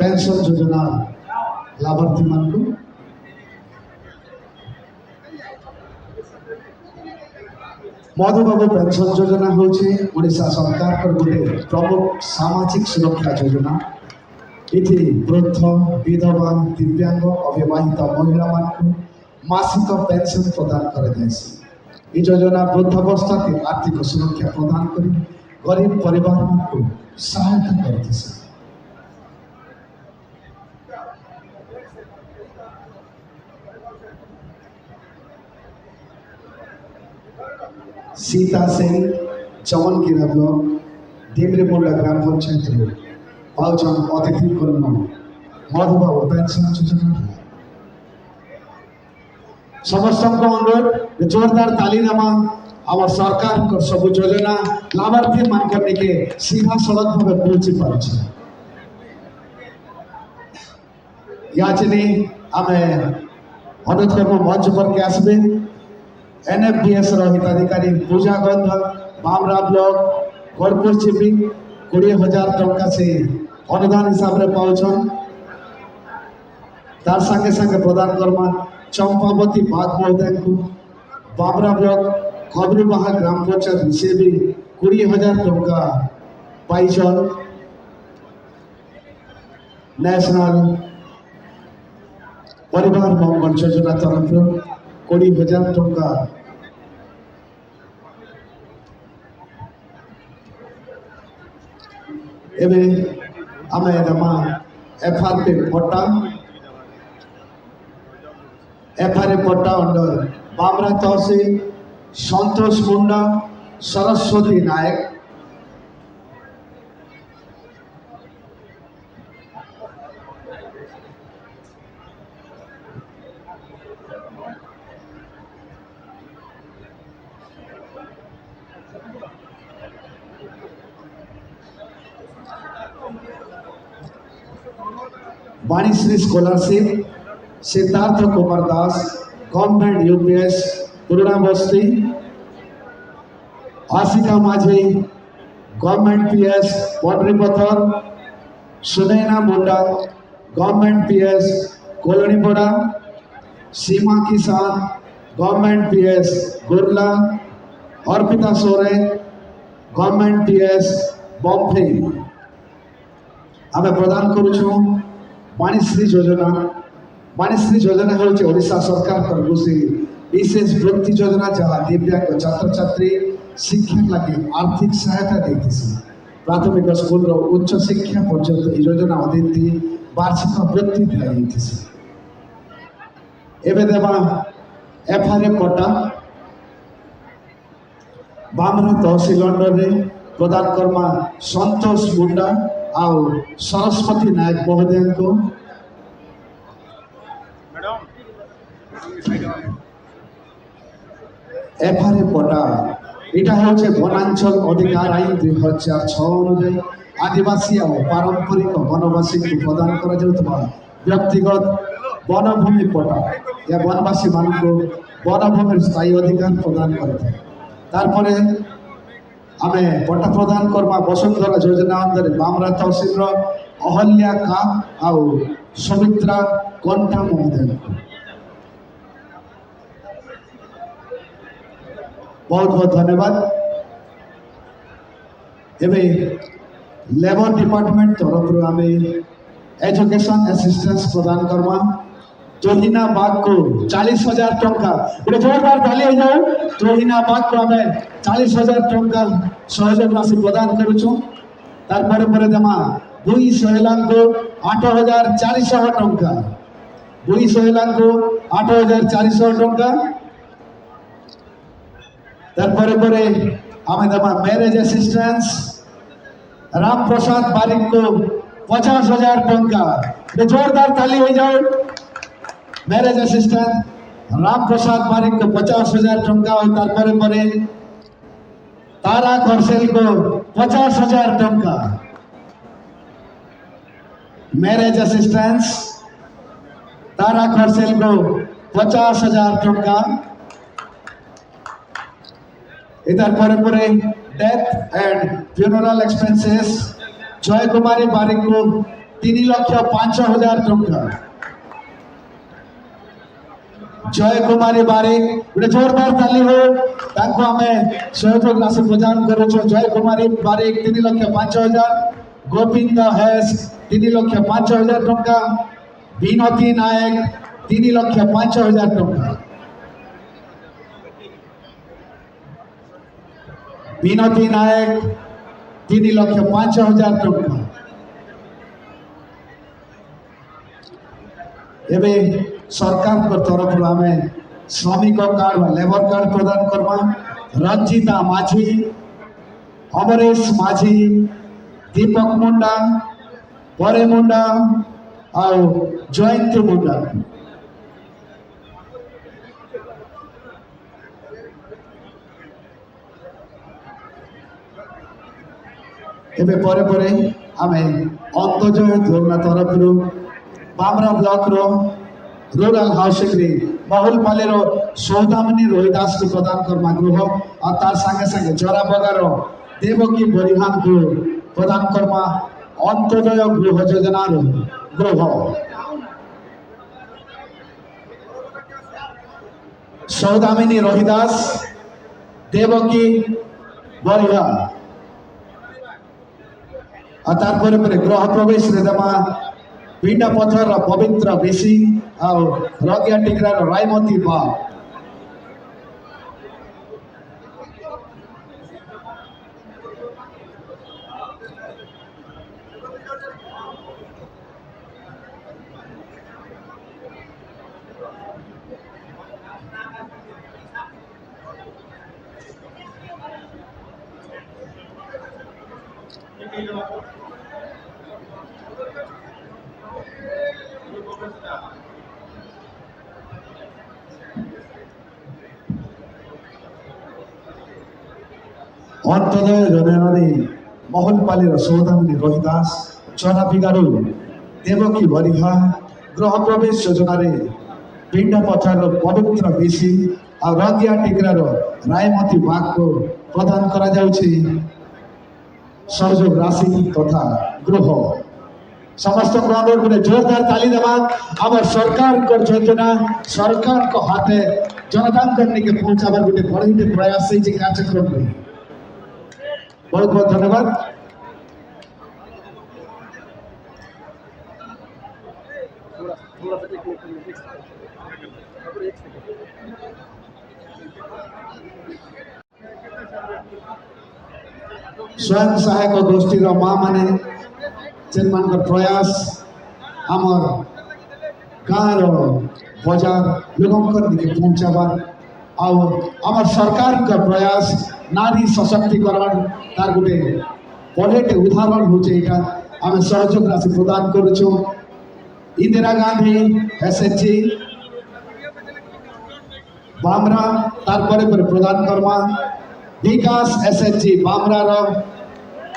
Pension योजना लाभार्थी मान मधुबाबू पेंशन योजना हूँ ओडिशा सरकार गोटे प्रमुख सामाजिक सुरक्षा योजना। इति वृद्ध विधवा दिव्यांग अविवाहित महिला मान मासिक पेंशन प्रदान कर योजना वृद्धावस्था के आर्थिक सुरक्षा प्रदान कर गरीब परिवार को सहायता करती। सीता सिंह चमनकीरा ब्लॉक डिमरीमुंडा ग्राम पंचायत पाँचन अतिथि कर्ण मधुबाबू पेंशन योजना समस्त अनुरोध जोरदार ताली नामा आम सरकार सब योजना लाभार्थी मान के सीधा सड़क भाव पहुंची पार्छ या आम अनुरोध कर्म मंच पर के आसबे एनएफडीएस हिताधिकारी पूजा गंध बामरा ब्लॉक गड़पुर चिपी 20,000 टंका से अनुदान हिसाब से पाउछन तार संगे संगे प्रदान करमा चंपावती बाग महोदय को बामरा ब्लॉक खबरीबाहा ग्राम पंचायत से भी 20,000 टंका पाइछन नेशनल परिवार मंगल योजना तरफ 20,000 टंका एबे आमे रमा एफआरपी पट्टा under Bamra tehsil Santosh Munda Saraswati Nayak Vanishree scholarship Siddharth Kumar Das government UPS Purana Basti Ashika Majhi government PS Pandripathar Sunaina Munda government PS Kolnipada Seema Kisan government PS Gurla Arpita Soren government PS Bamphe आम प्रदान करुछू वाणीश्री योजना हूँ ओडिशा सरकार विशेष वृत्ति योजना जहाँ दिव्यांग छात्र छात्री शिक्षा लगे आर्थिक सहायता देती प्राथमिक स्कूल उच्च शिक्षा पर्यंत योजना अधीन वार्षिक वृत्ति दी एवं देवा एफआरए पट्टा बामरा तहसील अंडर में प्रदान करमा संतोष मुंडा आउ सरस्वती नायक महोदय को एफआरए पट्टा यहाँ हूँ वनांचल अधिकार आईन 2006 अनुजाई आदिवासी और पारंपरिक वनवासी को प्रदान कर व्यक्तिगत वनभूमि पट्टा या वनवासी मान को वनभूमि स्थायी अधिकार प्रदान करते आमे पट्टा प्रदान करमा वसुंधरा योजना अंदर बामरा तहसील अहल्या का आउ सुमित्रा कंठा महोदय बहुत बहुत धन्यवाद। एवं लेबर डिपार्टमेंट तरफ आम एजुकेशन असिस्टेंस प्रदान करमा तोहिना बाग को 40,000 टंका गोटे जोरदार ताली हो जाओ। तोहिना बाग को आम 40,000 टंका सहयोग राशि प्रदान करुचु तार देमा दुई सहेला को 8,400 टंका दुई सहेला को 8,400 टंका तार आम देमा मैरेज असिस्टेंस राम प्रसाद बारिक को 50,000 टंका जोरदार ताली हो जाओ। मैरेज असिस्टेंट राम प्रसाद बारिक को 50,000 टंका और तार तारा खरसेल को 50,000 टंका। मैरेज असिस्टेंस तारा खरसेल को 50,000 टंका। इधर डेथ एंड फ्यूनरल एक्सपेंसेस जय कुमारी बारिक को 3,05,000 ଟଙ୍କା। जय कुमारी बारिक गोटे जोरदार ताली हो ताको आमे सहयोग राशि प्रदान करूछ। जय कुमारी बारिक 3,05,000, गोविंद हेस 3,05,000 टंका, विनती नायक 3,05,000 टंका, विनती नायक 3,05,000 टंका। एबे सरकार को तरफ आम श्रमिक कार्ड व लेबर कार्ड प्रदान करवा। रंजिता माझी, अमरेश माझी, दीपक मुंडा, परे मुंडा और जयंती मुंडा। एबे परे परे आमे अंतजय धोरणा तरफ बामरा ब्लॉक रो रूरल हाउसिंग रे बहुलपाली रो सौदामिनी रोहिदास को प्रदान करमा गृह और तार संगे संगे जरा बगार देवकी बरिहान को प्रदान करमा अंत्योदय गृह योजना रो गृह। सौदामिनी रोहिदास, देवकी बरिहान और तार पर गृह प्रवेश रे दमा पिंडा पथर पवित्र बेसी और रगिया टिकरार रायमती बा। अंत्योदय योजना बहुलपाली सौदामिनी रोहिदास, चना बिगारू देवकी बरिहा, गृह प्रवेश योजना पिंडा पथर पवित्र बेसी और रंगिया टिकरार रायमती बाग को प्रदान करा जाउछि सहयोग राशि तथा गृह। समस्त अनुरोध में जोरदार ताली देवा। आम सरकार योजना सरकार को हाथे जनता के पहुंचाबार गोटे बड़े प्रयास कार्यक्रम में बहुत बहुत धन्यवाद। स्वयं सहायक गोष्ठी माँ माने जेन मान प्रयास आमर गाँव बजार लोगों पहुंचाबार आम सरकार का प्रयास नारी सशक्तिकरण तार गोटे बड़े उदाहरण हूँ आम सहयोग राशि प्रदान करुचु। इंदिरा गांधी एसएचजी बामरा तार पर प्रदान करमा। विकास एसएचजी बामरा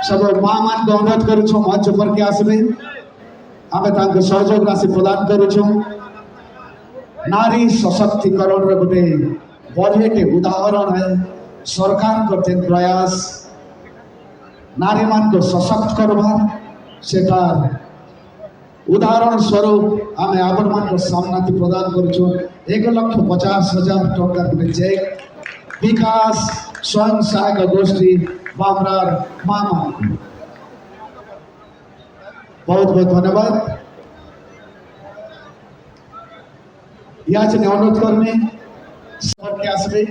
सब माँ मान को अनुरोध करुचु मंच पर के आसबे आम सहयोग राशि प्रदान करुचु। नारी सशक्तिकरण गोटे बड़े उदाहरण है सरकार करते प्रयास नारी मान को सशक्त करवा सेटार उदाहरण स्वरूप आम आपण मान को सामना प्रदान करुचु। 1,50,000 टंका गोटे चेक विकास स्वयं सहायक गोष्ठी बामरार माँ मान बहुत बहुत धन्यवाद। यहाँ से अनुरोध करने के आसबे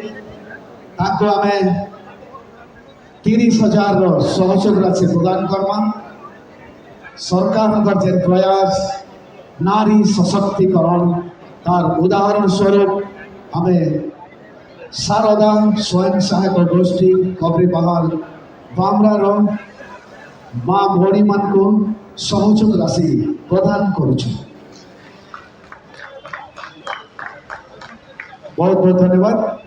ताको आमे 30,000 सहयोग राशि प्रदान करमा। सरकार जे प्रयास नारी सशक्तिकरण तार उदाहरण स्वरूप हमें शारदा स्वयं सहायक गोष्ठी कबरी बहाल बामरार माँ भौणी मान को सहयोग राशि प्रदान करुछु। बहुत बहुत धन्यवाद।